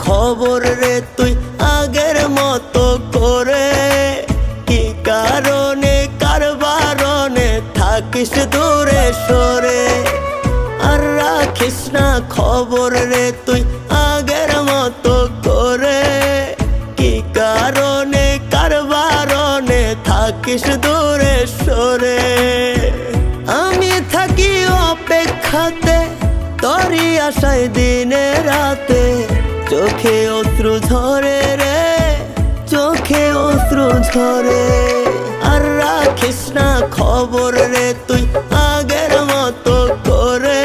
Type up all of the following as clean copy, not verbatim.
খবর রে তুই আগের মতো করে, কি কারণে কার বারণে থাকিস দূরে সরে। আর রাখিস না খবর রে তুই আগের মতো করে, কি কারণে কার বারণে থাকিস দূরে সরে। আমি থাকি অপেক্ষাতে তোরই আশায় দিনে রাতে, চোখে অশ্রু ঝরে রে, চোখে অশ্রু ঝরে। আর রাখিস না খবর রে তুই আগের মতো করে,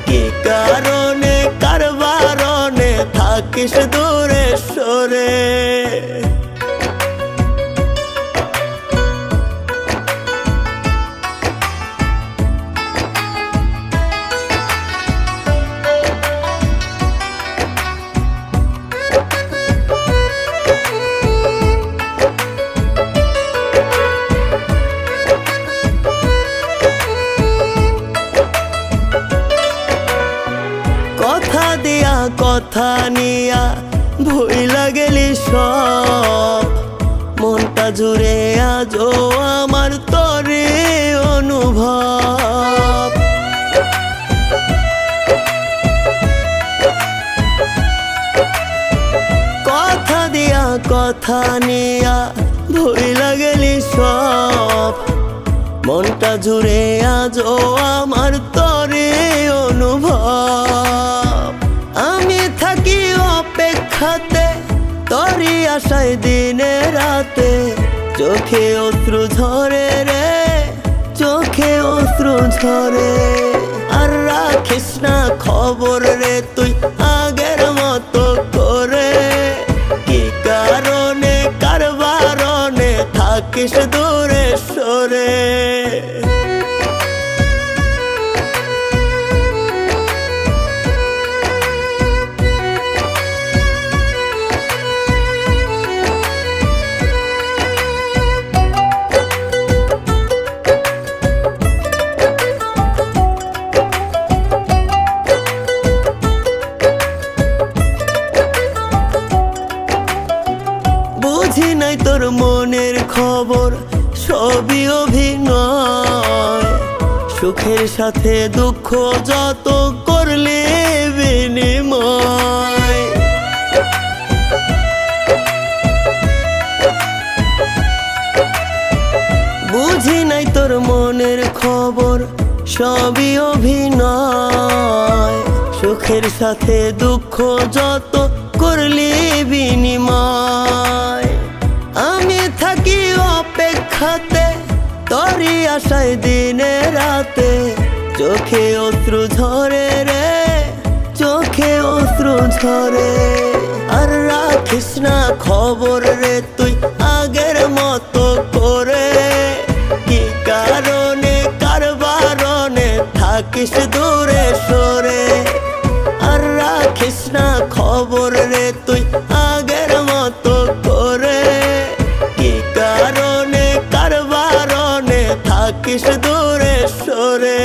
কি কারণে কার বারণে থাকিস দূরে সরে। কথা দিয়া কথা নিয়া ভুইলা গেলি সব, মনটা জুড়ে আজও আমার তোরে অনুভব। কথা দিয়া কথা নিয়া ভুইলা গেলি সব, মনটা জুড়ে আজও আমার তোরে অনুভব। আমি থাকি অপেক্ষাতে তোরই আশায় দিনে রাতে, চোখে অশ্রু ঝরে রে, চোখে অশ্রু ঝরে। আর রাখিস না খবর রে তুই আগের মতো করে, কি কারণে কার বারণে থাকিস দূরে সরে। বুঝি নাই তোর মনের খবর, সবই অভিনয়। সুখের সাথে দুঃখ যত করলে বিনিময়। বুঝি নাই তোর মনের খবর, সবই অভিনয়। সুখের সাথে দুঃখ যত করলি বিনিময়। আমি থাকি অপেক্ষাতে তোরই আশায় দিনে রাতে, চোখে অশ্রু ঝরে রে, চোখে অশ্রু ঝরে। আর রাখিস না খবর রে তুই আগের মতো করে, কি কারণে কার বারণে থাকিস দূরে সরে। আর রাখিস না খবর রে তুই আগের মতো করে, কি কারণে কার বারণে থাকিস দূরে সরে।